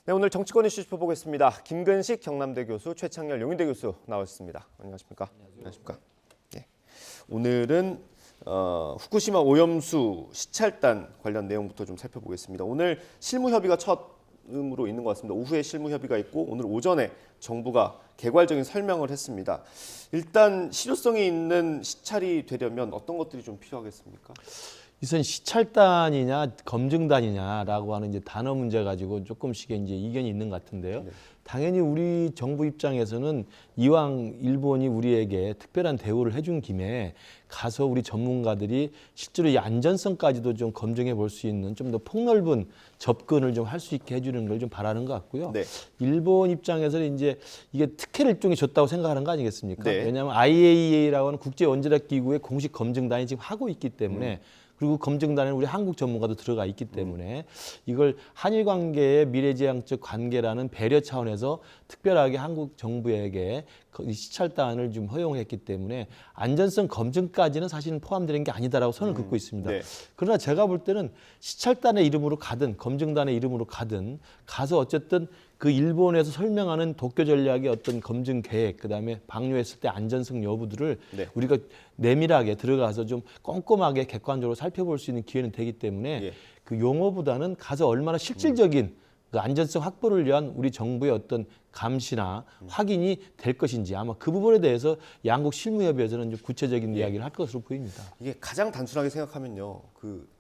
네, 오늘 정치권 이슈 짚어보겠습니다. 김근식 경남대 교수, 최창렬 용인대 교수 나오셨습니다. 안녕하십니까? 안녕하십니까? 네. 오늘은 후쿠시마 오염수 시찰단 관련 내용부터 좀 살펴보겠습니다. 오늘 실무협의가 처음으로 있는 것 같습니다. 오후에 실무협의가 있고 오늘 오전에 정부가 개괄적인 설명을 했습니다. 일단 실효성이 있는 시찰이 되려면 어떤 것들이 좀 필요하겠습니까? 이선 시찰단이냐 검증단이냐라고 하는 이제 단어 문제 가지고 조금씩의 이제 이견이 있는 것 같은데요. 네. 당연히 우리 정부 입장에서는 이왕 일본이 우리에게 특별한 대우를 해준 김에 가서 우리 전문가들이 실제로 이 안전성까지도 좀 검증해 볼 수 있는 좀 더 폭넓은 접근을 좀 할 수 있게 해주는 걸 좀 바라는 것 같고요. 네. 일본 입장에서는 이제 이게 특혜를 일종의 줬다고 생각하는 거 아니겠습니까? 네. 왜냐하면 IAEA라고 하는 국제 원자력 기구의 공식 검증단이 지금 하고 있기 때문에. 그리고 검증단에는 우리 한국 전문가도 들어가 있기 때문에 이걸 한일 관계의 미래지향적 관계라는 배려 차원에서 특별하게 한국 정부에게 이 시찰단을 좀 허용했기 때문에 안전성 검증까지는 사실은 포함되는 게 아니다라고 선을 긋고 있습니다. 네. 그러나 제가 볼 때는 시찰단의 이름으로 가든 검증단의 이름으로 가든 가서 어쨌든 그 일본에서 설명하는 도쿄 전략의 어떤 검증 계획, 그다음에 방류했을 때 안전성 여부들을 네. 우리가 내밀하게 들어가서 좀 꼼꼼하게 객관적으로 살펴볼 수 있는 기회는 되기 때문에 예. 그 용어보다는 가서 얼마나 실질적인 그 안전성 확보를 위한 우리 정부의 어떤 감시나 확인이 될 것인지 아마 그 부분에 대해서 양국 실무협의회에서는 좀 구체적인 이야기를 할 것으로 보입니다. 이게 가장 단순하게 생각하면요.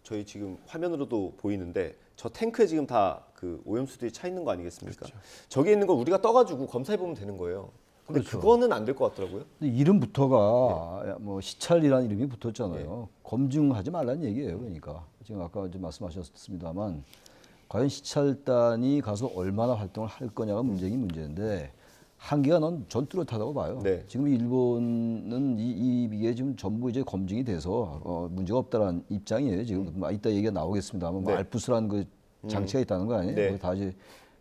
저희 지금 화면으로도 보이는데 저 탱크에 지금 다 그 오염수들이 차 있는 거 아니겠습니까? 그렇죠. 저기 있는 거 우리가 떠가지고 검사해 보면 되는 거예요. 근데 그렇죠. 그거는 안 될 것 같더라고요. 근데 이름부터가 뭐 시찰이라는 이름이 붙었잖아요. 검증하지 말라는 얘기예요. 그러니까 지금 아까 좀 말씀하셨습니다만 과연 시찰단이 가서 얼마나 활동을 할 거냐가 문제인데 한계가 전 뚜렷하다고 봐요. 네. 지금 일본은 이게 지금 전부 이제 검증이 돼서 문제가 없다라는 입장이에요. 지금 이따 얘기가 나오겠습니다만 네. 알프스라는 그 장치가 있다는 거 아니에요? 네. 거기 다 이제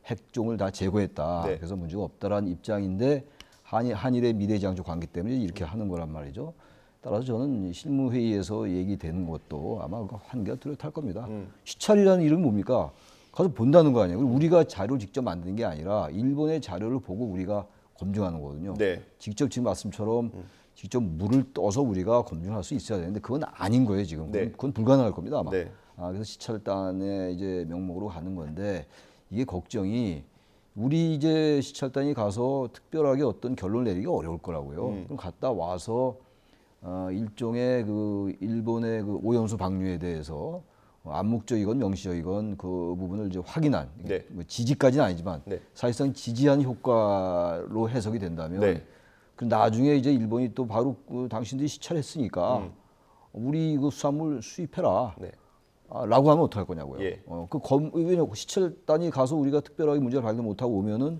핵종을 다 제거했다. 네. 그래서 문제가 없다라는 입장인데 한일의 미래지향적 관계 때문에 이렇게 하는 거란 말이죠. 따라서 저는 실무회의에서 얘기되는 것도 아마 한계가 뚜렷할 겁니다. 시찰이라는 이름은 뭡니까? 가서 본다는 거 아니에요. 우리가 자료를 직접 만드는 게 아니라 일본의 자료를 보고 우리가 검증하는 거거든요. 네. 직접 지금 말씀처럼 직접 물을 떠서 우리가 검증할 수 있어야 되는데 그건 아닌 거예요 지금. 네. 그건 불가능할 겁니다 아마. 네. 그래서 시찰단의 이제 명목으로 가는 건데 이게 걱정이 우리 이제 시찰단이 가서 특별하게 어떤 결론을 내리기가 어려울 거라고요. 그럼 갔다 와서 일종의 그 일본의 그 오염수 방류에 대해서 암묵적이건 명시적이건 그 부분을 이제 확인한 네. 뭐 지지까지는 아니지만 네. 사실상 지지한 효과로 해석이 된다면 네. 그 나중에 이제 일본이 또 바로 그 당신들이 시찰했으니까 우리 그 수산물 수입해라. 네. 라고 하면 어떡할 거냐고요. 예. 왜냐면 시찰단이 가서 우리가 특별하게 문제를 발견 못하고 오면은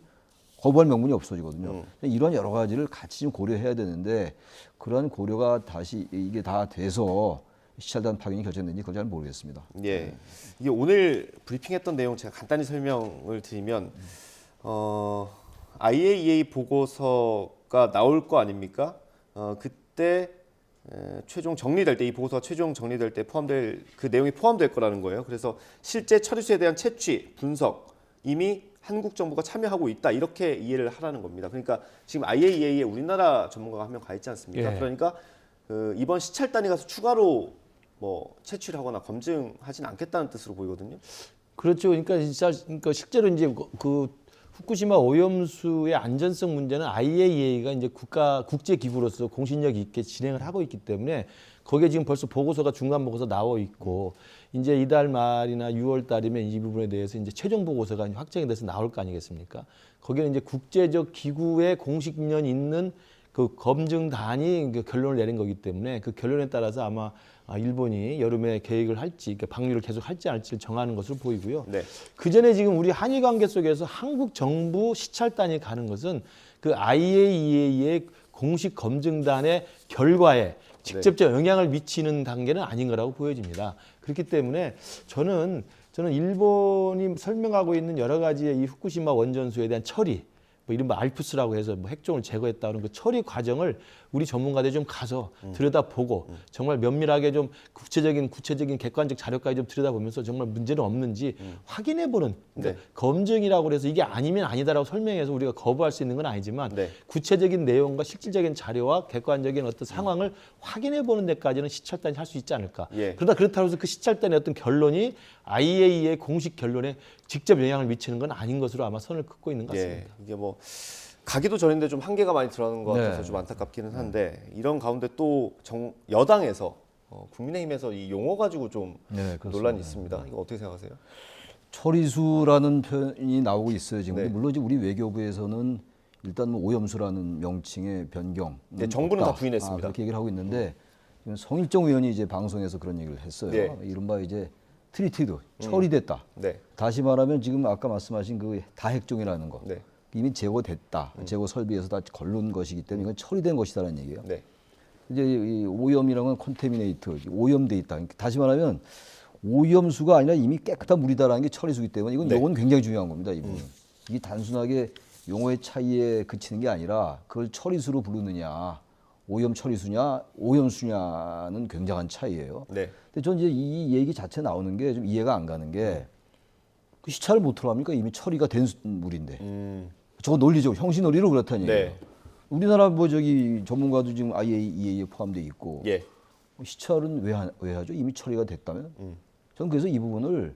거부할 명분이 없어지거든요. 이런 여러 가지를 같이 좀 고려해야 되는데 그런 고려가 다시 이게 다 돼서 시찰단 파견이 결정된지 그건 잘 모르겠습니다. 예. 이게 오늘 브리핑했던 내용 제가 간단히 설명을 드리면 IAEA 보고서가 나올 거 아닙니까? 그때 최종 정리될 때 이 보고서가 최종 정리될 때 포함될 그 내용이 포함될 거라는 거예요. 그래서 실제 처리수에 대한 채취, 분석 이미 한국 정부가 참여하고 있다 이렇게 이해를 하라는 겁니다. 그러니까 지금 IAEA에 우리나라 전문가가 한 명 가 있지 않습니까? 예. 그러니까 이번 시찰단이 가서 추가로 뭐 채취를 하거나 검증하진 않겠다는 뜻으로 보이거든요. 그렇죠. 그러니까 실제로 이제 그 후쿠시마 오염수의 안전성 문제는 IAEA가 이제 국제 기구로서 공신력 있게 진행을 하고 있기 때문에 거기에 지금 벌써 보고서가 중간 보고서 나와 있고 이제 이달 말이나 6월 달이면 이 부분에 대해서 이제 최종 보고서가 확정이 돼서 나올 거 아니겠습니까? 거기는 이제 국제적 기구의 공식력 있는 그 검증단이 그 결론을 내린 거기 때문에 그 결론에 따라서 아마 일본이 여름에 계획을 할지, 그러니까 방류를 계속 할지 안 할지를 정하는 것으로 보이고요. 네. 그 전에 지금 우리 한일 관계 속에서 한국 정부 시찰단이 가는 것은 그 IAEA의 공식 검증단의 결과에 직접적 영향을 미치는 단계는 아닌 거라고 보여집니다. 그렇기 때문에 저는 일본이 설명하고 있는 여러 가지의 이 후쿠시마 원전수에 대한 처리, 뭐 이른바 알프스라고 해서 뭐 핵종을 제거했다는 그 처리 과정을 우리 전문가들이 좀 가서 들여다보고 정말 면밀하게 좀 구체적인 객관적 자료까지 좀 들여다보면서 정말 문제는 없는지 확인해보는 그러니까 검증이라고 해서 이게 아니면 아니다라고 설명해서 우리가 거부할 수 있는 건 아니지만 구체적인 내용과 실질적인 자료와 객관적인 어떤 상황을 확인해보는 데까지는 시찰단이 할 수 있지 않을까. 그러다 그렇다고 해서 그 시찰단의 어떤 결론이 IAEA의 공식 결론에 직접 영향을 미치는 건 아닌 것으로 아마 선을 긋고 있는 것 같습니다. 이게 뭐 가기도 전인데 좀 한계가 많이 들어가는 것 같아서 좀 안타깝기는 한데 이런 가운데 또 여당에서 국민의힘에서 이 용어 가지고 좀 논란이 있습니다. 이거 어떻게 생각하세요? 처리수라는 표현이 나오고 있어요 지금. 물론 이제 우리 외교부에서는 일단 뭐 오염수라는 명칭의 변경. 정부는 다 부인했습니다. 그렇게 얘기를 하고 있는데 성일정 의원이 이제 방송에서 그런 얘기를 했어요. 이른바 이제 트리티드 처리됐다. 다시 말하면 지금 아까 말씀하신 그 다핵종이라는 거 이미 제거됐다. 제거 설비에서 다 걸른 것이기 때문에 이건 처리된 것이다라는 얘기예요. 이제 이 오염이라는 건 컨테미네이트, 오염돼 있다. 다시 말하면 오염수가 아니라 이미 깨끗한 물이다라는 게 처리수기 때문에 이건 용어는 굉장히 중요한 겁니다. 이 부분. 이게 단순하게 용어의 차이에 그치는 게 아니라 그걸 처리수로 부르느냐, 오염 처리수냐, 오염수냐는 굉장한 차이예요. 근데 저는 이제 이 얘기 자체 나오는 게 좀 이해가 안 가는 게 그 시찰을 못 하랍니까? 이미 처리가 된 물인데. 저거 논리죠. 형식 논리로 그렇다는 얘기예요. 우리나라 뭐 저기 전문가도 지금 IAEA에 포함돼 있고 시찰은 왜 하죠? 이미 처리가 됐다면? 저는 그래서 이 부분을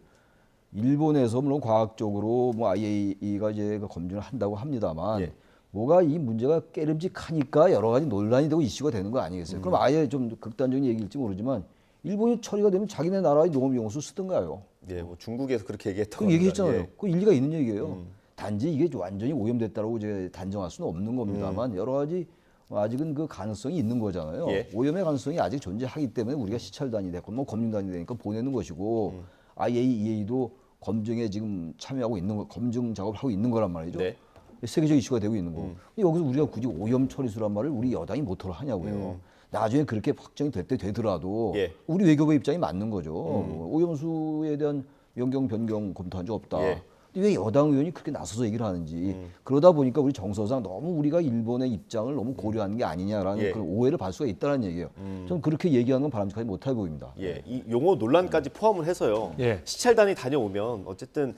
일본에서 물론 과학적으로 뭐 IAEA가 이제 검증을 한다고 합니다만 뭐가 이 문제가 깨름직하니까 여러 가지 논란이 되고 이슈가 되는 거 아니겠어요? 그럼 아예 좀 극단적인 얘기일지 모르지만 일본이 처리가 되면 자기네 나라의 농업용수 쓰든가요. 뭐 중국에서 그렇게 얘기했다고. 그 얘기했잖아요. 그 일리가 있는 얘기예요. 단지 이게 완전히 오염됐다라고 이제 단정할 수는 없는 겁니다만 여러 가지 아직은 그 가능성이 있는 거잖아요. 오염의 가능성이 아직 존재하기 때문에 우리가 시찰단이 됐고 뭐 검증단이 되니까 보내는 것이고 IAEA도 검증에 지금 참여하고 있는 거, 검증 작업을 하고 있는 거란 말이죠. 세계적 이슈가 되고 있는 거고. 여기서 우리가 굳이 오염 처리수란 말을 우리 여당이 뭐토록 하냐고요. 나중에 그렇게 확정이 되더라도 우리 외교부 입장이 맞는 거죠. 오염수에 대한 변경 검토한 적 없다. 왜 여당 의원이 그렇게 나서서 얘기를 하는지 그러다 보니까 우리 정서상 너무 우리가 일본의 입장을 너무 고려하는 게 아니냐라는 그런 오해를 받을 수가 있다는 얘기예요. 저는 그렇게 얘기하는 건 바람직하지 못해 보입니다. 이 용어 논란까지 포함을 해서요. 시찰단이 다녀오면 어쨌든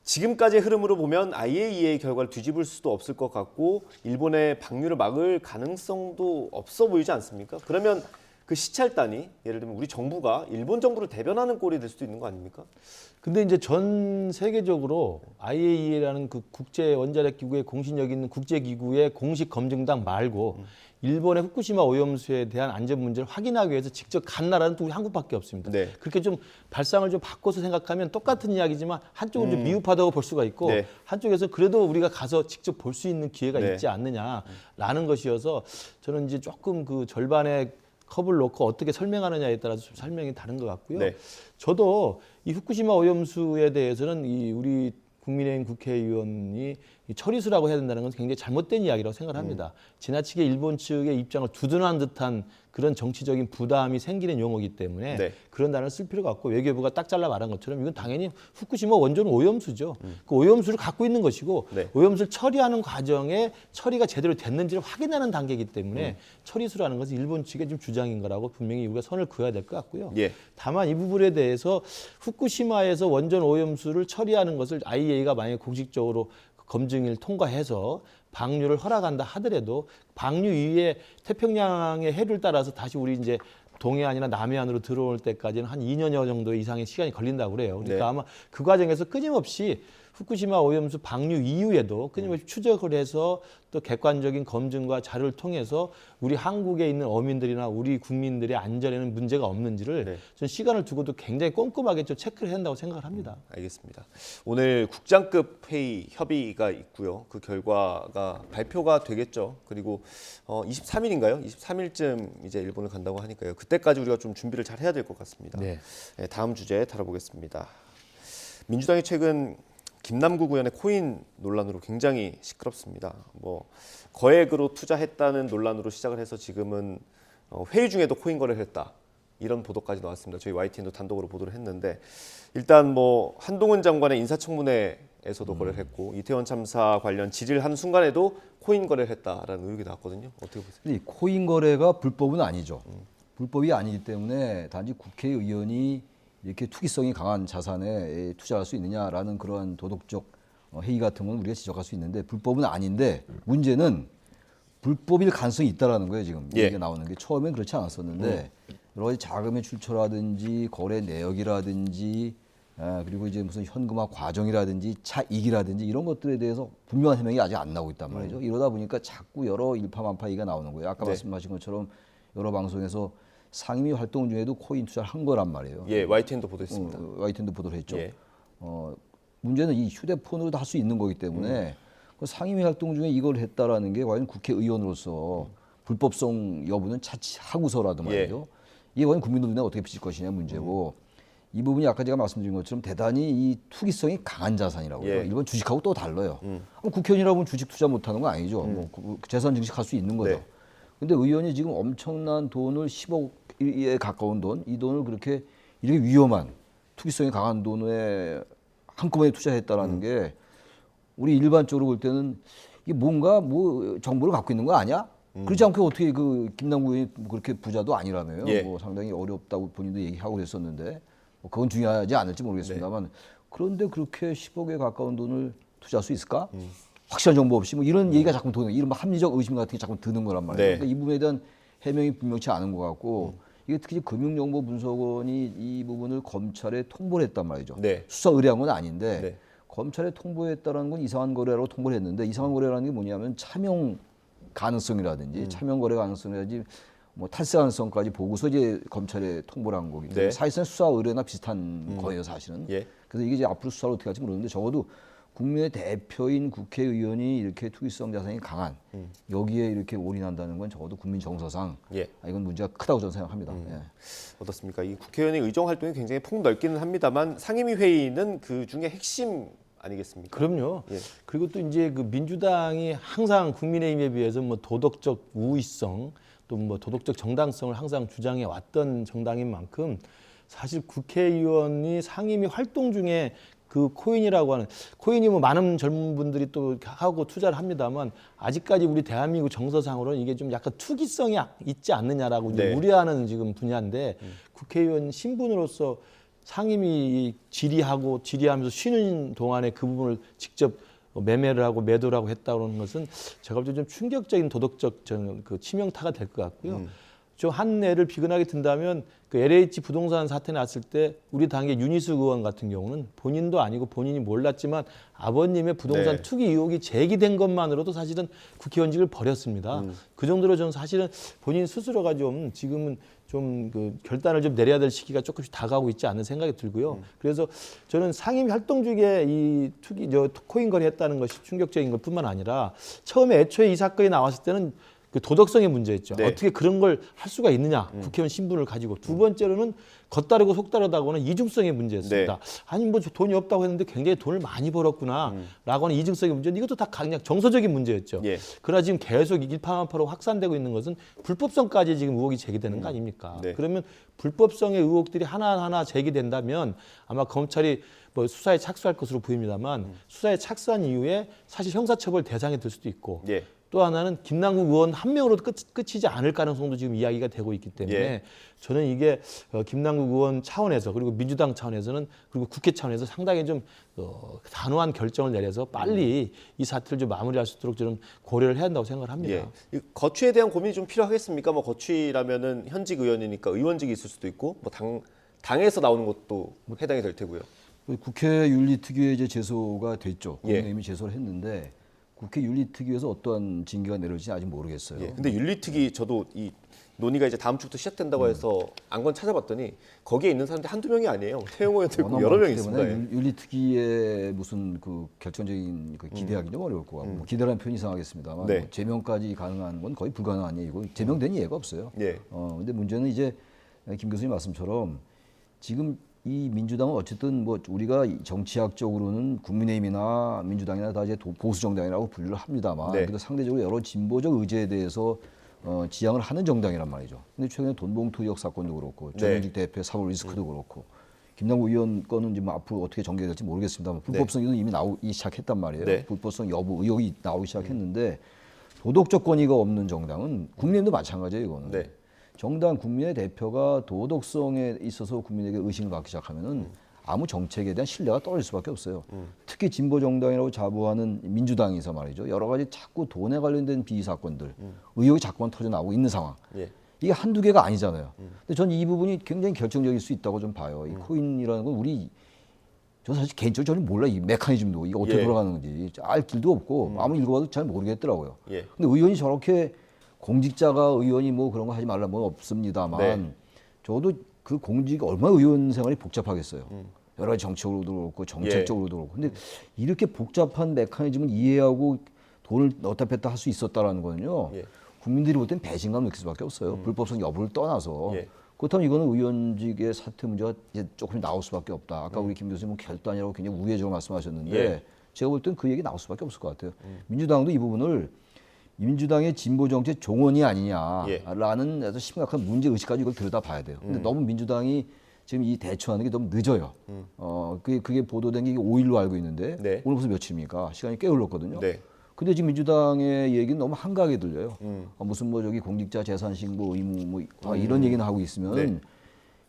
지금까지의 흐름으로 보면 IAEA 결과를 뒤집을 수도 없을 것 같고 일본의 방류를 막을 가능성도 없어 보이지 않습니까? 그러면 그 시찰단이 예를 들면 우리 정부가 일본 정부를 대변하는 꼴이 될 수도 있는 거 아닙니까? 근데 이제 전 세계적으로 IAEA라는 그 국제 원자력 기구의 공신력 있는 국제 기구의 공식 검증단 말고 일본의 후쿠시마 오염수에 대한 안전 문제를 확인하기 위해서 직접 간 나라는 또 우리 한국밖에 없습니다. 그렇게 좀 발상을 좀 바꿔서 생각하면 똑같은 이야기지만 한쪽은 좀 미흡하다고 볼 수가 있고 한쪽에서 그래도 우리가 가서 직접 볼 수 있는 기회가 있지 않느냐라는 것이어서 저는 이제 조금 그 절반의 컵을 놓고 어떻게 설명하느냐에 따라서 좀 설명이 다른 것 같고요. 저도 이 후쿠시마 오염수에 대해서는 이 우리 국민의힘 국회의원이 이 처리수라고 해야 된다는 건 굉장히 잘못된 이야기라고 생각을 합니다. 지나치게 일본 측의 입장을 두둔한 듯한 그런 정치적인 부담이 생기는 용어이기 때문에 그런 단어를 쓸 필요가 없고 외교부가 딱 잘라 말한 것처럼 이건 당연히 후쿠시마 원전은 오염수죠. 그 오염수를 갖고 있는 것이고 오염수를 처리하는 과정에 처리가 제대로 됐는지를 확인하는 단계이기 때문에 처리수라는 것은 일본 측의 좀 주장인 거라고 분명히 우리가 선을 그어야 될 것 같고요. 다만 이 부분에 대해서 후쿠시마에서 원전 오염수를 처리하는 것을 IAEA가 만약에 공식적으로 검증을 통과해서 방류를 허락한다 하더라도 방류 이후에 태평양의 해를 따라서 다시 우리 이제 동해안이나 남해안으로 들어올 때까지는 한 2년여 정도 이상의 시간이 걸린다고 그래요. 그러니까 아마 그 과정에서 끊임없이 후쿠시마 오염수 방류 이후에도 끊임없이 추적을 해서 또 객관적인 검증과 자료를 통해서 우리 한국에 있는 어민들이나 우리 국민들의 안전에는 문제가 없는지를 전 시간을 두고도 굉장히 꼼꼼하게 좀 체크를 해야 한다고 생각을 합니다. 알겠습니다. 오늘 국장급 회의 협의가 있고요. 그 결과가 발표가 되겠죠. 그리고 23일인가요? 23일쯤 이제 일본을 간다고 하니까요. 그때까지 우리가 좀 준비를 잘 해야 될 것 같습니다. 다음 주제 다뤄보겠습니다. 민주당이 최근 김남국 의원의 코인 논란으로 굉장히 시끄럽습니다. 뭐 거액으로 투자했다는 논란으로 시작을 해서 지금은 회의 중에도 코인 거래를 했다. 이런 보도까지 나왔습니다. 저희 YTN도 단독으로 보도를 했는데 일단 뭐 한동훈 장관의 인사청문회 시장에서도 거래를 했고 이태원 참사 관련 질의를 하는 순간에도 코인 거래를 했다라는 의혹이 나왔거든요. 어떻게 보세요? 근데 이 코인 거래가 불법은 아니죠. 불법이 아니기 때문에 단지 국회의원이 이렇게 투기성이 강한 자산에 투자할 수 있느냐라는 그런 도덕적 해이 같은 건 우리가 지적할 수 있는데 불법은 아닌데 문제는 불법일 가능성이 있다라는 거예요. 지금 예. 얘기가 나오는 게 처음엔 그렇지 않았었는데 여러 가지 자금의 출처라든지 거래 내역이라든지 그리고 이제 무슨 현금화 과정이라든지 차익이라든지 이런 것들에 대해서 분명한 해명이 아직 안 나오고 있단 말이죠. 이러다 보니까 자꾸 여러 일파만파이가 나오는 거예요. 아까 네. 말씀하신 것처럼 여러 방송에서 상임위 활동 중에도 코인 투자를 한 거란 말이에요. 예, YTN도 보도했습니다. YTN도 보도를 했죠. 예. 문제는 이 휴대폰으로도 할 수 있는 거기 때문에 그 상임위 활동 중에 이걸 했다라는 게 과연 국회의원으로서 불법성 여부는 차치하고서라도 말이죠. 이게 과연 국민들 눈에 어떻게 비칠 것이냐 문제고 이 부분이 아까 제가 말씀드린 것처럼 대단히 이 투기성이 강한 자산이라고요. 예. 일본 주식하고 또 달라요. 그럼 국회의원이라면 주식 투자 못하는 거 아니죠. 뭐 재산 증식할 수 있는 거죠. 네. 근데 의원이 지금 엄청난 돈을 10억에 가까운 돈, 이 돈을 그렇게 이렇게 위험한 투기성이 강한 돈에 한꺼번에 투자했다라는 게 우리 일반적으로 볼 때는 이게 뭔가 뭐 정보를 갖고 있는 거 아니야? 그렇지 않고 어떻게 그 김남국 의원이 그렇게 부자도 아니라며요. 예. 뭐 상당히 어렵다고 본인도 얘기하고 그랬었는데 뭐 그건 중요하지 않을지 모르겠습니다만 그런데 그렇게 10억에 가까운 돈을 투자할 수 있을까? 확실한 정보 없이 뭐 이런 얘기가 자꾸 도는 이런 합리적 의심 같은 게 자꾸 드는 거란 말이에요. 네. 그러니까 이 부분에 대한 해명이 분명치 않은 것 같고 이게 특히 금융정보분석원이 이 부분을 검찰에 통보를 했단 말이죠. 네. 수사 의뢰한 건 아닌데 네. 검찰에 통보했다는 건 이상한 거래라고 통보를 했는데 이상한 거래라는 게 뭐냐면 차명 가능성이라든지 차명 거래 가능성이라든지 뭐 탈세 가능성까지 보고서 이제 검찰에 통보를 한 거기 때문에 네. 사실상 수사 의뢰나 비슷한 거예요, 사실은. 예. 그래서 이게 이제 앞으로 수사를 어떻게 할지 모르는데 적어도 국민의 대표인 국회의원이 이렇게 투기성 자산이 강한 여기에 이렇게 올인한다는 건 적어도 국민 정서상 예. 이건 문제가 크다고 저는 생각합니다. 예. 어떻습니까? 이 국회의원의 의정 활동이 굉장히 폭넓기는 합니다만 상임위 회의는 그 중에 핵심 아니겠습니까? 그럼요. 예. 그리고 또 이제 그 민주당이 항상 국민의힘에 비해서 뭐 도덕적 우위성 또 뭐 도덕적 정당성을 항상 주장해 왔던 정당인 만큼 사실 국회의원이 상임위 활동 중에 그 코인이라고 하는 코인이 뭐 많은 젊은 분들이 또 하고 투자를 합니다만 아직까지 우리 대한민국 정서상으로는 이게 좀 약간 투기성이 있지 않느냐라고 이제 네. 우려하는 지금 분야인데 국회의원 신분으로서 상임위 질의하면서 쉬는 동안에 그 부분을 직접 매매를 하고 매도를 하고 했다는 것은 제가 볼 때 좀 충격적인 도덕적 그 치명타가 될 것 같고요. 좀 한 예를 비근하게 든다면 그 LH 부동산 사태 났을 때 우리 당의 윤희숙 의원 같은 경우는 본인도 아니고 본인이 몰랐지만 아버님의 부동산 네. 투기 의혹이 제기된 것만으로도 사실은 국회의원직을 버렸습니다. 그 정도로 저는 사실은 본인 스스로가 좀 지금은 좀 그 결단을 좀 내려야 될 시기가 조금씩 다가오고 있지 않는 생각이 들고요. 그래서 저는 상임위 활동 중에 이 코인 거래했다는 것이 충격적인 것뿐만 아니라 처음에 애초에 이 사건이 나왔을 때는 그 도덕성의 문제였죠. 네. 어떻게 그런 걸 할 수가 있느냐. 국회의원 신분을 가지고. 두 번째로는 겉다르고 속다르다고는 이중성의 문제였습니다. 네. 아니 뭐 돈이 없다고 했는데 굉장히 돈을 많이 벌었구나. 라고 하는 이중성의 문제. 이것도 다 그냥 정서적인 문제였죠. 예. 그러나 지금 계속 일파만파로 확산되고 있는 것은 불법성까지 지금 의혹이 제기되는 거 아닙니까? 네. 그러면 불법성의 의혹들이 하나하나 제기된다면 아마 검찰이 뭐 수사에 착수할 것으로 보입니다만 수사에 착수한 이후에 사실 형사처벌 대상이 될 수도 있고 예. 또 하나는 김남국 의원 한 명으로 끝이지 않을 가능성도 지금 이야기가 되고 있기 때문에 예. 저는 이게 김남국 의원 차원에서 그리고 민주당 차원에서는 그리고 국회 차원에서 상당히 좀 단호한 결정을 내려서 빨리 이 사태를 좀 마무리할 수 있도록 저는 고려를 해야 한다고 생각을 합니다. 예. 이 거취에 대한 고민이 좀 필요하겠습니까? 뭐 거취라면은 현직 의원이니까 의원직이 있을 수도 있고 뭐 당에서 나오는 것도 해당이 될 테고요. 국회 윤리특위에 이제 제소가 됐죠. 예. 국민의힘이 제소를 했는데 국회 윤리특위에서 어떠한 징계가 내려질지 아직 모르겠어요. 예. 근데 윤리특위 저도 이 논의가 이제 다음 주부터 시작된다고 해서 안건 찾아봤더니 거기에 있는 사람들이 한두 명이 아니에요. 태용 의원도 있고 여러 명 있습니다. 예. 윤리특위의 무슨 그 결정적인 그 기대하기 좀 어려울 것 같고 뭐 기대라는 표현이 이상하겠습니다만 네. 뭐 제명까지 가능한 건 거의 불가능한 얘기고 제명된 예가 없어요. 예. 근데 문제는 이제 김 교수님 말씀처럼 지금 이 민주당은 어쨌든 뭐 우리가 정치학적으로는 국민의힘이나 민주당이나 다 이제 보수 정당이라고 분류를 합니다만 네. 그래도 상대적으로 여러 진보적 의제에 대해서 지향을 하는 정당이란 말이죠. 근데 최근에 돈봉투 의혹 사건도 그렇고 네. 전현직 대표의 사법 리스크도 그렇고 김남국 의원 건은 지금 앞으로 어떻게 전개될지 모르겠습니다만 불법성은 이미 나오기 시작했단 말이에요. 네. 불법성 여부 의혹이 나오기 시작했는데 도덕적 권위가 없는 정당은 국민의힘도 마찬가지예요. 이거는. 네. 정당 국민의 대표가 도덕성에 있어서 국민에게 의심을 받기 시작하면은 아무 정책에 대한 신뢰가 떨어질 수밖에 없어요. 특히 진보 정당이라고 자부하는 민주당에서 말이죠. 여러 가지 자꾸 돈에 관련된 비리 사건들, 의혹이 자꾸만 터져 나오고 있는 상황. 예. 이게 한두 개가 아니잖아요. 근데 저는 이 부분이 굉장히 결정적일 수 있다고 좀 봐요. 이 코인이라는 건 저 사실 개인적으로 저는 몰라 이 메커니즘도 이게 어떻게 예. 돌아가는지 알 길도 없고 아무 읽어봐도 잘 모르겠더라고요. 예. 근데 의원이 저렇게 공직자가 의원이 뭐 그런 거 하지 말라 뭐 없습니다만 네. 저도 그 공직이 얼마나 의원 생활이 복잡하겠어요. 여러 가지 정책으로도 그렇고 정책적으로도 그렇고. 근데 이렇게 복잡한 메커니즘을 이해하고 돈을 넣다 뺐다 할 수 있었다라는 거는요. 예. 국민들이 볼 땐 배신감을 느낄 수밖에 없어요. 불법성 여부를 떠나서. 예. 그렇다면 이거는 의원직의 사퇴 문제가 이제 조금 나올 수밖에 없다. 아까 우리 김 교수님은 결단이라고 굉장히 우회적으로 말씀하셨는데 예. 제가 볼 땐 그 얘기 나올 수밖에 없을 것 같아요. 민주당도 이 부분을 민주당의 진보 정책 종언이 아니냐라는 아주 심각한 문제 의식까지 이걸 들여다봐야 돼요. 근데 너무 민주당이 지금 이 대처하는 게 너무 늦어요. 그게 보도된 게 5일로 알고 있는데 네. 오늘 벌써 며칠입니까? 시간이 꽤 흘렀거든요. 네. 근데 지금 민주당의 얘기는 너무 한가하게 들려요. 무슨 뭐 저기 공직자 재산 신고 의무 뭐 이런 얘기는 하고 있으면 네.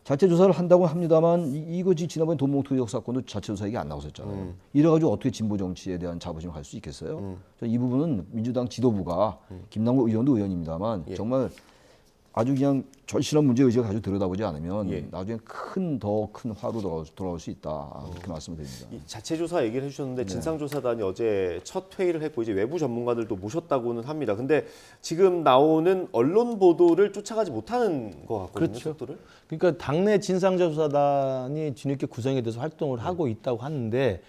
자체 조사를 한다고 합니다만 이거 지난번에 돈봉투 의혹 사건도 자체 조사 얘기 안 나왔었잖아요. 이래가지고 어떻게 진보 정치에 대한 자부심을 갈 수 있겠어요? 저는 이 부분은 민주당 지도부가 김남국 의원도 의원입니다만 예. 정말 아주 그냥 절실한 문제 의식을 가지고 들여다보지 않으면 예. 나중에 더 큰 화로 돌아올 수 있다 그렇게 말씀을 드립니다. 이 자체 조사 얘기를 해주셨는데 진상조사단이 어제 첫 회의를 했고 이제 외부 전문가들도 모셨다고는 합니다. 근데 지금 나오는 언론 보도를 쫓아가지 못하는 것 같거든요. 그렇죠. 속도를. 그러니까 당내 진상조사단이 뒤늦게 구성이 돼서 활동을 하고 있다고 하는데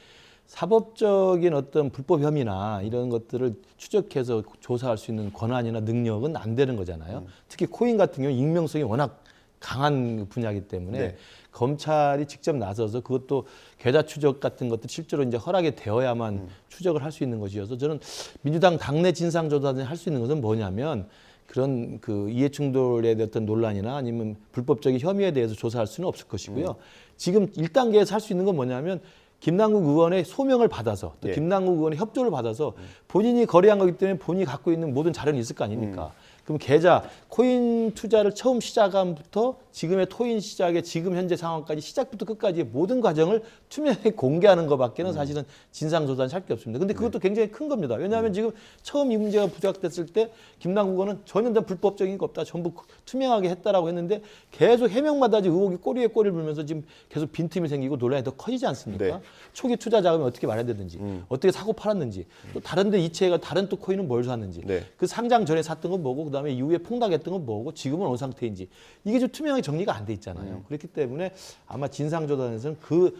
사법적인 어떤 불법 혐의나 이런 것들을 추적해서 조사할 수 있는 권한이나 능력은 안 되는 거잖아요. 특히 코인 같은 경우 익명성이 워낙 강한 분야이기 때문에 네. 검찰이 직접 나서서 그것도 계좌 추적 같은 것도 실제로 이제 허락이 되어야만 추적을 할 수 있는 것이어서 저는 민주당 당내 진상조사단이 할 수 있는 것은 뭐냐면 그런 그 이해충돌에 대한 어떤 논란이나 아니면 불법적인 혐의에 대해서 조사할 수는 없을 것이고요. 지금 1단계에서 할 수 있는 건 뭐냐면 김남국 의원의 소명을 받아서 또 예. 김남국 의원의 협조를 받아서 본인이 거래한 거기 때문에 본인이 갖고 있는 모든 자료는 있을 거 아닙니까? 그럼 계좌, 코인 투자를 처음 시작함부터 지금의 코인 시작의 지금 현재 상황까지 시작부터 끝까지 모든 과정을 투명하게 공개하는 것밖에는 사실은 진상조사는 할 게 없습니다. 근데 그것도 굉장히 큰 겁니다. 왜냐하면 지금 처음 이 문제가 부각됐을 때 김남국 의원은 전혀 다 불법적인 거 없다. 전부 투명하게 했다라고 했는데 계속 해명마다 의혹이 꼬리에 꼬리를 물면서 지금 계속 빈틈이 생기고 논란이 더 커지지 않습니까? 네. 초기 투자 자금이 어떻게 마련되는지 어떻게 사고 팔았는지 또 다른 데 이체가 다른 또 코인은 뭘 샀는지 네. 그 상장 전에 샀던 건 뭐고 그다음에 이후에 폭락했던 건 뭐고 지금은 어느 상태인지 이게 좀 투명하게 정리가 안 돼 있잖아요. 그렇기 때문에 아마 진상조사단에서는 그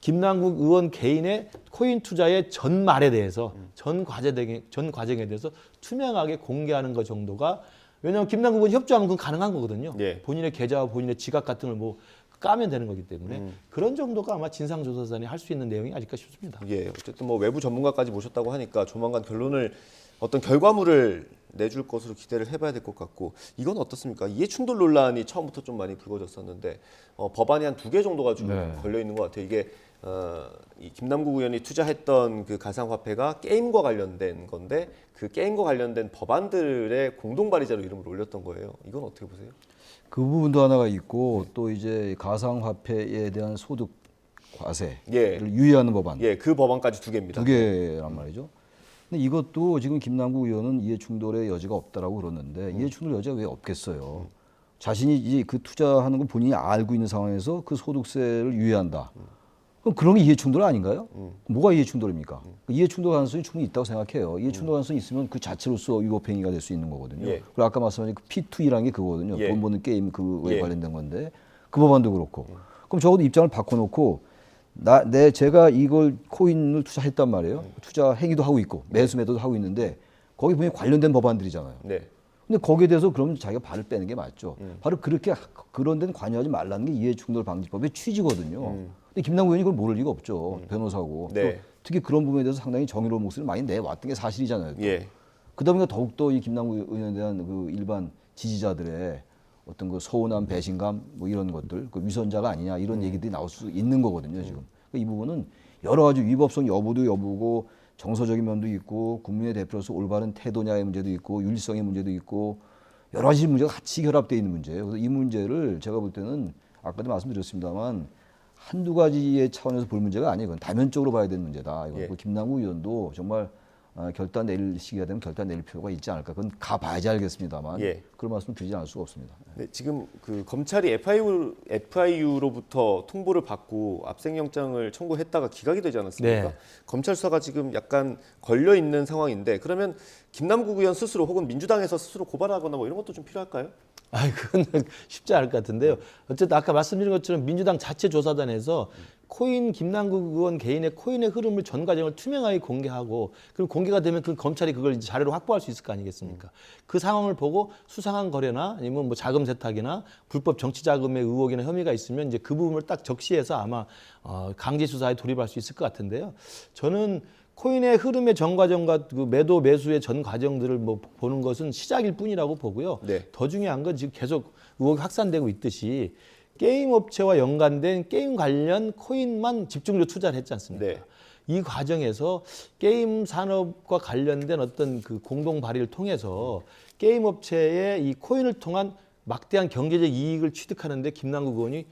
김남국 의원 개인의 코인 투자의 전말에 대해서 전 과정에 대해서 투명하게 공개하는 것 정도가 왜냐하면 김남국 의원 협조하면 그건 가능한 거거든요. 예. 본인의 계좌와 본인의 지갑 같은 걸 뭐 까면 되는 거기 때문에 그런 정도가 아마 진상조사단이 할 수 있는 내용이 아닐까 싶습니다. 예, 어쨌든 뭐 외부 전문가까지 모셨다고 하니까 조만간 결론을 어떤 결과물을 내줄 것으로 기대를 해봐야 될 것 같고 이건 어떻습니까? 이해충돌 논란이 처음부터 좀 많이 불거졌었는데 법안이 한 2개 정도가 좀 네. 걸려 있는 것 같아요. 이게 이 김남국 의원이 투자했던 그 가상화폐가 게임과 관련된 건데 그 게임과 관련된 법안들의 공동 발의자로 이름을 올렸던 거예요. 이건 어떻게 보세요? 그 부분도 하나가 있고 또 이제 가상화폐에 대한 소득 과세를 예. 유예하는 법안 예, 그 법안까지 2개입니다. 두 개란 말이죠. 근데 이것도 지금 김남국 의원은 이해충돌의 여지가 없다라고 그러는데 이해충돌 여지가 왜 없겠어요? 자신이 이제 그 투자하는 걸 본인이 알고 있는 상황에서 그 소득세를 유예한다. 그럼 그런 게 이해충돌 아닌가요? 뭐가 이해충돌입니까? 이해충돌 가능성이 충분히 있다고 생각해요. 이해충돌 가능성이 있으면 그 자체로서 위법행위가 될 수 있는 거거든요. 예. 그리고 아까 말씀하신 그 P2E라는 게 그거거든요. 예. 돈 버는 게임 그거에 예. 관련된 건데 그 법안도 그렇고. 그럼 적어도 입장을 바꿔놓고 제가 이걸 코인을 투자했단 말이에요. 투자 행위도 하고 있고 매수 매도도 하고 있는데 거기 분명히 관련된 법안들이잖아요. 네. 근데 거기에 대해서 그럼 자기가 발을 빼는 게 맞죠. 바로 그렇게 그런 데는 관여하지 말라는 게 이해충돌 방지법의 취지거든요. 근데 김남국 의원이 그걸 모를 리가 없죠. 변호사고. 네. 또 특히 그런 부분에 대해서 상당히 정의로운 목소리를 많이 내왔던 게 사실이잖아요. 또. 예. 그러다 보니까 더욱더 이 김남국 의원에 대한 그 일반 지지자들의 어떤 그 서운함, 배신감 뭐 이런 것들, 그 위선자가 아니냐 이런 얘기들이 나올 수 있는 거거든요. 지금 이 부분은 여러 가지 위법성 여부도 여부고 정서적인 면도 있고 국민의 대표로서 올바른 태도냐의 문제도 있고 윤리성의 문제도 있고 여러 가지 문제가 같이 결합되어 있는 문제예요. 그래서 이 문제를 제가 볼 때는 아까도 말씀드렸습니다만 한두 가지의 차원에서 볼 문제가 아니에요. 그건 다면적으로 봐야 되는 문제다. 이거 예. 김남국 의원도 정말 결단 내릴 시기가 되면 결단 내릴 필요가 있지 않을까. 그건 가봐야지 알겠습니다만 예. 그런 말씀 드리지 않을 수가 없습니다. 네, 지금 그 검찰이 FIU로부터 통보를 받고 압생영장을 청구했다가 기각이 되지 않았습니까? 네. 검찰 수사가 지금 약간 걸려 있는 상황인데 그러면 김남국 의원 스스로 혹은 민주당에서 스스로 고발하거나 뭐 이런 것도 좀 필요할까요? 아이 그건 쉽지 않을 것 같은데요. 어쨌든 아까 말씀드린 것처럼 민주당 자체 조사단에서 코인 김남국 의원 개인의 코인의 흐름을 전 과정을 투명하게 공개하고 그리고 공개가 되면 그 검찰이 그걸 이제 자료로 확보할 수 있을 거 아니겠습니까? 그 상황을 보고 수상한 거래나 아니면 뭐 자금 세탁이나 불법 정치 자금의 의혹이나 혐의가 있으면 이제 그 부분을 딱 적시해서 아마 강제 수사에 돌입할 수 있을 것 같은데요. 저는 코인의 흐름의 전 과정과 그 매도 매수의 전 과정들을 뭐 보는 것은 시작일 뿐이라고 보고요. 네. 더 중요한 건 지금 계속 의혹이 확산되고 있듯이 게임 업체와 연관된 게임 관련 코인만 집중적으로 투자를 했지 않습니까? 네. 이 과정에서 게임 산업과 관련된 어떤 그 공동 발의를 통해서 게임 업체의 이 코인을 통한 막대한 경제적 이익을 취득하는데 김남국 의원이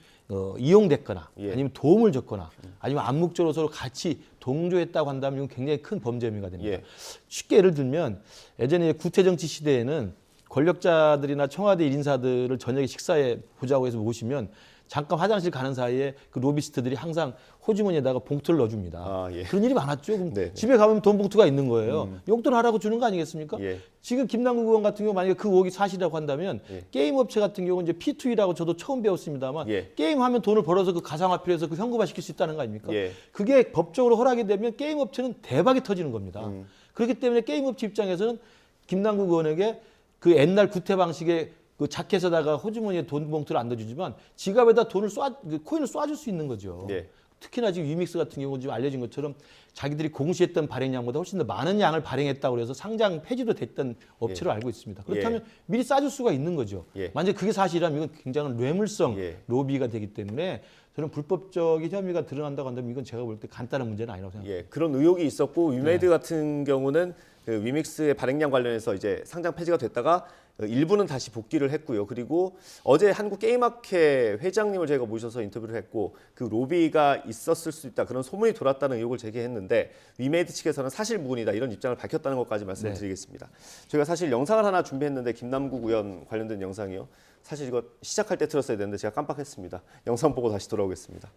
이용됐거나 예. 아니면 도움을 줬거나 아니면 암묵적으로 서로 같이 동조했다고 한다면 이건 굉장히 큰 범죄 혐의가 됩니다. 예. 쉽게 예를 들면 예전에 구태정치 시대에는 권력자들이나 청와대 인사들을 저녁에 식사에 보자고 해서 모시면 잠깐 화장실 가는 사이에 그 로비스트들이 항상 호주머니에다가 봉투를 넣어줍니다. 아, 예. 그런 일이 많았죠. 그럼 네. 집에 가면 돈 봉투가 있는 거예요. 용돈 하라고 주는 거 아니겠습니까? 예. 지금 김남국 의원 같은 경우 만약에 그 의혹이 사실이라고 한다면 예. 게임 업체 같은 경우는 이제 P2E라고 저도 처음 배웠습니다만 예. 게임하면 돈을 벌어서 그 가상화폐로 해서 그 현금화 시킬 수 있다는 거 아닙니까? 예. 그게 법적으로 허락이 되면 게임 업체는 대박이 터지는 겁니다. 그렇기 때문에 게임 업체 입장에서는 김남국 의원에게 그 옛날 구태 방식의 그 자켓에다가 호주머니에 돈 봉투를 안 넣어주지만 지갑에다 돈을 그 코인을 쏴줄 수 있는 거죠. 예. 특히나 지금 유믹스 같은 경우 지금 알려진 것처럼 자기들이 공시했던 발행량보다 훨씬 더 많은 양을 발행했다고 해서 상장 폐지도 됐던 업체로 알고 있습니다. 그렇다면 미리 싸줄 수가 있는 거죠. 예. 만약 그게 사실이라면 이건 굉장한 뇌물성 예. 로비가 되기 때문에 저는 불법적인 혐의가 드러난다고 한다면 이건 제가 볼 때 간단한 문제는 아니라고 생각합니다. 예, 그런 의혹이 있었고 위메이드 같은 경우는 그 위믹스의 발행량 관련해서 이제 상장 폐지가 됐다가 일부는 다시 복귀를 했고요. 그리고 어제 한국게임학회 회장님을 저희가 모셔서 인터뷰를 했고 그 로비가 있었을 수 있다 그런 소문이 돌았다는 의혹을 제기했는데 위메이드 측에서는 사실 무근이다 이런 입장을 밝혔다는 것까지 말씀을 드리겠습니다. 저희가 사실 영상을 하나 준비했는데 김남국 의원 관련된 영상이요. 사실 이거 시작할 때 틀었어야 되는데 제가 깜빡했습니다. 영상 보고 다시 돌아오겠습니다.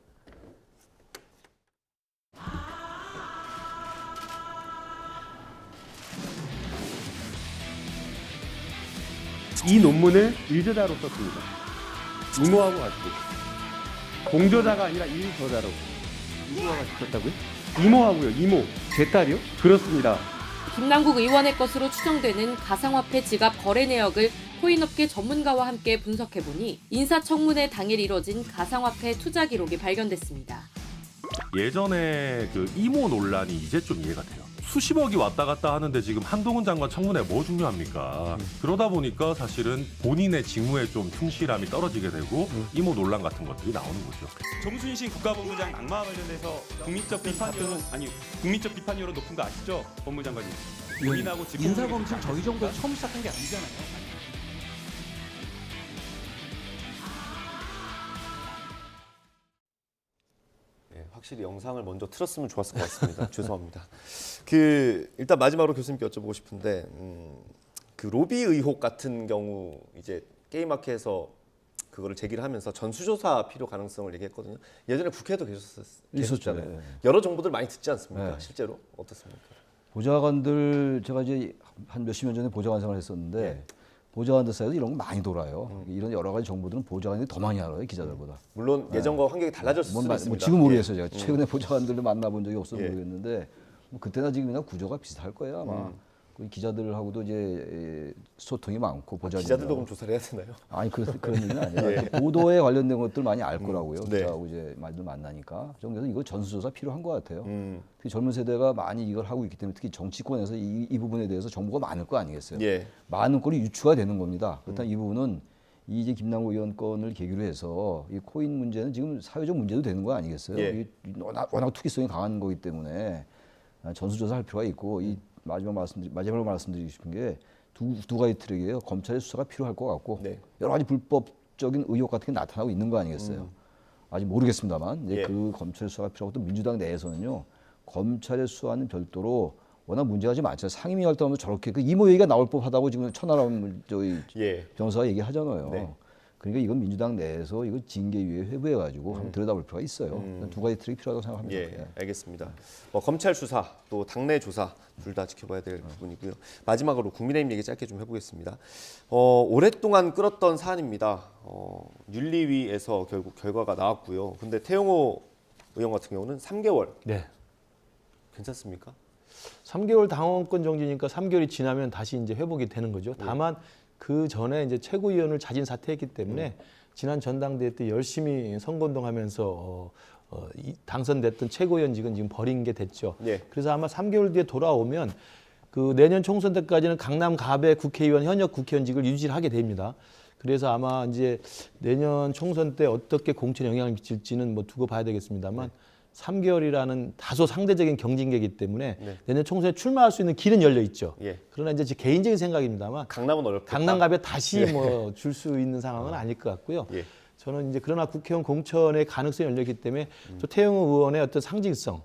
이 논문을 일저자로 썼습니다. 이모하고 같이. 공저자가 아니라 일저자로. 이모와 같이 썼다고요? 이모하고요. 이모. 제 딸이요? 그렇습니다. 김남국 의원의 것으로 추정되는 가상화폐 지갑 거래 내역을 코인업계 전문가와 함께 분석해보니 인사청문회 당일 이뤄진 가상화폐 투자 기록이 발견됐습니다. 예전에 그 이모 논란이 이제 좀 이해가 돼요. 수십억이 왔다 갔다 하는데 지금 한동훈 장관 청문회 뭐 중요합니까? 그러다 보니까 사실은 본인의 직무에 좀 충실함이 떨어지게 되고 이모 논란 같은 것들이 나오는 거죠. 정순신 국가법무장 낙마 관련해서 국민적 비판료는 국민적 비판료로 높은 거 아시죠, 법무장관님? 본인하고 인사검증 저희 정부에서 처음 시작한 게 아니잖아요. 네, 확실히 영상을 먼저 틀었으면 좋았을 것 같습니다. 죄송합니다. 그 일단 마지막으로 교수님께 여쭤보고 싶은데 그 로비 의혹 같은 경우 이제 게임학회에서 그거를 제기를 하면서 전수조사 필요 가능성을 얘기했거든요. 예전에 국회에도 계셨잖아요. 네. 여러 정보들 많이 듣지 않습니까? 네. 실제로 어떻습니까? 보좌관들 제가 이제 한 몇십 년 전에 보좌관 생활을 했었는데 네. 보좌관들 사이에서 이런 거 많이 돌아요. 이런 여러 가지 정보들은 보좌관들이 더 많이 알아요, 기자들보다. 물론 예전과 환경이 달라졌을 수도 뭐 있습니다. 지금 모르겠어요. 제가 최근에 보좌관들을 만나본 적이 없어서 예. 모르겠는데 뭐 그때나 지금이나 구조가 비슷할 거예요 아마. 그 기자들하고도 이제 소통이 많고 보좌관 기자들도 그럼 조사를 해야 되나요? 아니 그런 얘기는 아니라 보도에 관련된 것들 많이 알 거라고요. 네. 기자하고 이제 많이들 만나니까. 그래서 이거 전수조사 필요한 것 같아요. 음. 특히 젊은 세대가 많이 이걸 하고 있기 때문에 특히 정치권에서 이 부분에 대해서 정보가 많을 거 아니겠어요. 예. 많은 꼴이 유추가 되는 겁니다. 그렇다면 이 부분은 이 이제 김남국 의원 건을 계기로 해서 이 코인 문제는 지금 사회적 문제도 되는 거 아니겠어요? 예. 이게 워낙 투기성이 강한 거기 때문에 전수조사할 필요가 있고 이 마지막으로 말씀드리고 싶은 게 두 가지 트랙이에요. 검찰의 수사가 필요할 것 같고 네. 여러 가지 불법적인 의혹 같은 게 나타나고 있는 거 아니겠어요? 아직 모르겠습니다만 이제 예. 그 검찰의 수사가 필요하고 또 민주당 내에서는요 검찰의 수사는 별도로 워낙 문제가 좀 많잖아요. 상임위 활동하면 저렇게 그 이모 얘기가 나올 법하다고 지금 천하람 저희 예. 변호사가 얘기하잖아요. 네. 그러니까 이건 민주당 내에서 이거 징계위에 회부해가지고 한번 들여다볼 필요가 있어요. 두 가지 트랙이 필요하다고 생각합니다. 예, 알겠습니다. 검찰 수사 또 당내 조사 둘 다 지켜봐야 될 부분이고요. 마지막으로 국민의힘 얘기 짧게 좀 해보겠습니다. 오랫동안 끌었던 사안입니다. 윤리위에서 결국 결과가 나왔고요. 근데 태영호 의원 같은 경우는 3개월 네. 괜찮습니까? 3개월 당원권 정지니까 3개월이 지나면 다시 이제 회복이 되는 거죠. 다만 그 전에 이제 최고위원을 자진 사퇴했기 때문에 지난 전당대회 때 열심히 선거운동하면서 당선됐던 최고위원직은 지금 버린 게 됐죠. 예. 그래서 아마 3개월 뒤에 돌아오면 그 내년 총선 때까지는 강남 갑의 국회의원 현역 국회의원직을 유지를 하게 됩니다. 그래서 아마 이제 내년 총선 때 어떻게 공천에 영향을 미칠지는 뭐 두고 봐야 되겠습니다만 3개월이라는 다소 상대적인 경징계이기 때문에 내년 총선에 출마할 수 있는 길은 열려 있죠. 예. 그러나 이제 제 개인적인 생각입니다만 강남은 어렵다. 강남갑에 다시 뭐 줄 수 있는 상황은 아닐 것 같고요. 예. 저는 이제 그러나 국회의원 공천의 가능성이 열렸기 때문에 또 태영호 의원의 어떤 상징성,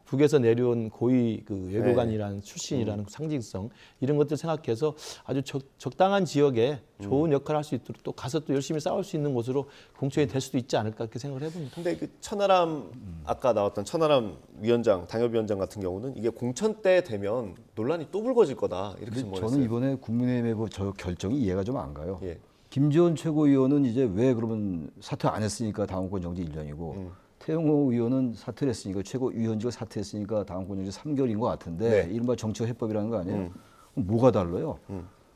북에서 내려온 고위 그 외교관이라는 출신이라는 상징성 이런 것들 생각해서 아주 적당한 지역에 좋은 역할을 할 수 있도록 또 가서 또 열심히 싸울 수 있는 곳으로 공천이 될 수도 있지 않을까 그렇게 생각을 해봅니다. 근데 그 천하람 아까 나왔던 천하람 위원장, 당협위원장 같은 경우는 이게 공천 때 되면 논란이 또 불거질 거다 이렇게 근데 전망했어요. 저는 이번에 국민의힘의 저 결정이 이해가 좀 안 가요. 예. 김지원 최고위원은 이제 왜 그러면 사퇴 안 했으니까 당원권 정지 1년이고 태영호 의원은 사퇴를 했으니까 최고위원직을 사퇴했으니까 당원권 정지 3개월인 것 같은데 네. 이른바 정치적 해법이라는 거 아니에요? 그럼 뭐가 달라요?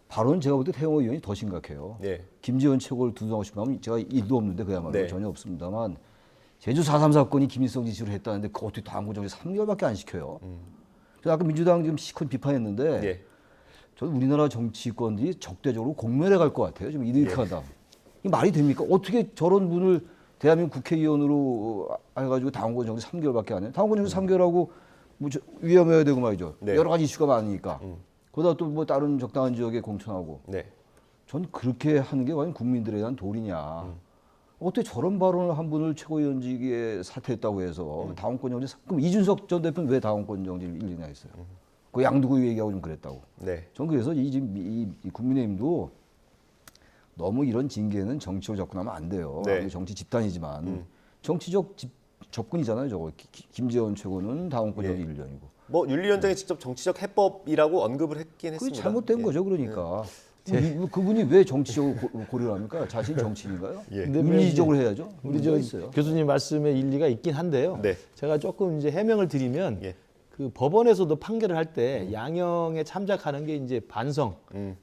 바로는 제가 볼 때 태영호 의원이 더 심각해요. 네. 김지원 최고를 두둔하고 싶으면 제가 일도 없는데 그야말로 네. 전혀 없습니다만 제주 4.3 사건이 김일성 지시로 했다는데 그거 어떻게 당원권 정지 3개월밖에 안 시켜요? 그래서 아까 민주당 지금 시컷 비판했는데 예. 저는 우리나라 정치권들이 적대적으로 공멸해 갈 것 같아요. 지금 이렇게 하다. 이 말이 됩니까? 어떻게 저런 분을 대한민국 국회의원으로 해가지고 당원권 정지 3개월밖에 안 해요? 당원권 정지 3개월하고 뭐 위험해야 되고 말이죠. 네. 여러 가지 이슈가 많으니까. 그러다 또 뭐 다른 적당한 지역에 공천하고. 네. 전 그렇게 하는 게 과연 국민들에 대한 도리냐. 어떻게 저런 발언을 한 분을 최고위원직에 사퇴했다고 해서 당원권 정지. 그럼 이준석 전 대표는 왜 당원권 정지를 1년이나 했어요? 그 양두구 얘기하고 좀 그랬다고. 네. 전 그래서 이 국민의힘도 너무 이런 징계는 정치로 접근하면 안 돼요. 네. 정치 집단이지만 정치적 접근이잖아요. 저거 김재원 최고는 당원권 정지 1년이고. 뭐 윤리위원장이 직접 정치적 해법이라고 언급을 했긴 그게 했습니다. 잘못된 예. 거죠. 그러니까 그분이 왜 정치적으로 고려를 합니까? 자신이 정치인가요? 예. 윤리적으로 해야죠. 우리 문제가 저 있어요. 교수님 말씀에 일리가 있긴 한데요. 네. 제가 조금 이제 해명을 드리면 예. 그 법원에서도 판결을 할 때 양형에 참작하는 게 이제 반성,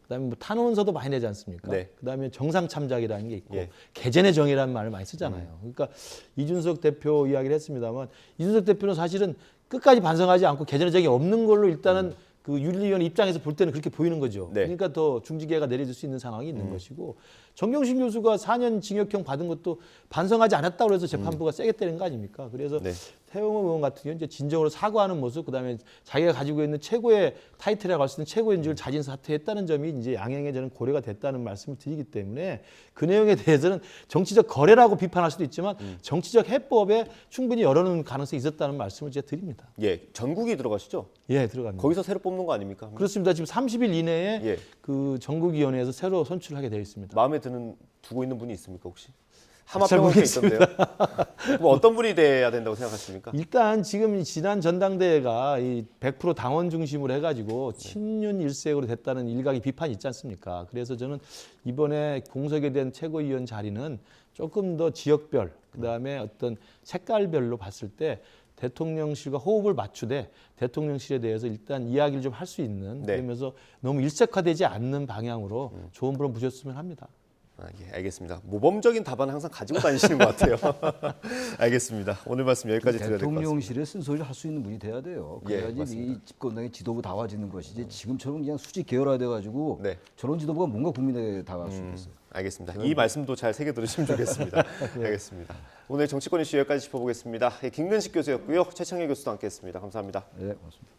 그다음에 뭐 탄원서도 많이 내지 않습니까? 네. 그다음에 정상 참작이라는 게 있고 예. 개전의 정의라는 말을 많이 쓰잖아요. 그러니까 이준석 대표 이야기를 했습니다만 이준석 대표는 사실은 끝까지 반성하지 않고 개전의 정의 없는 걸로 일단은 그 윤리위원 입장에서 볼 때는 그렇게 보이는 거죠. 네. 그러니까 더 중징계가 내려질 수 있는 상황이 있는 것이고 정경심 교수가 4년 징역형 받은 것도 반성하지 않았다고 해서 재판부가 세게 때린 거 아닙니까? 그래서 네. 태영호 의원 같은 경우는 이제 진정으로 사과하는 모습, 그다음에 자기가 가지고 있는 최고의 타이틀이라고 할 수 있는 최고위원직을 자진 사퇴했다는 점이 이제 양형에 저는 고려가 됐다는 말씀을 드리기 때문에 그 내용에 대해서는 정치적 거래라고 비판할 수도 있지만 정치적 해법에 충분히 열어놓은 가능성이 있었다는 말씀을 제가 드립니다. 예, 전국이 들어가시죠? 예, 들어갑니다. 거기서 새로 뽑는 거 아닙니까? 그렇습니다. 지금 30일 이내에 예. 그 전국위원회에서 새로 선출하게 되어 있습니다. 마음에 두고 있는 분이 있습니까 혹시? 잘 하마평원에 모르겠습니다. 있던데요. 뭐 어떤 분이 돼야 된다고 생각하십니까? 일단 지금 지난 전당대회가 이 100% 당원 중심으로 해가지고 친윤 일색으로 됐다는 일각의 비판이 있지 않습니까? 그래서 저는 이번에 공석에 대한 최고위원 자리는 조금 더 지역별, 그다음에 어떤 색깔별로 봤을 때 대통령실과 호흡을 맞추되 대통령실에 대해서 일단 이야기를 좀 할 수 있는 네. 그러면서 너무 일색화되지 않는 방향으로 좋은 분을 모셨으면 합니다. 예, 알겠습니다. 모범적인 답안은 항상 가지고 다니시는 것 같아요. 알겠습니다. 오늘 말씀 여기까지 드려야 될 것 같습니다. 대통령실에 쓴소리를 할 수 있는 분이 돼야 돼요. 예, 그래야지 맞습니다. 이 집권당의 지도부 다와지는 것이지 지금처럼 그냥 수직 계열화돼 가지고 네. 저런 지도부가 뭔가 국민에게 다가갈 수 있겠어요. 알겠습니다. 이 말씀도 잘 새겨 들으시면 좋겠습니다. 알겠습니다. 오늘 정치권 이슈 여기까지 짚어보겠습니다. 김근식 교수였고요. 최창일 교수도 함께했습니다. 감사합니다. 네, 고맙습니다.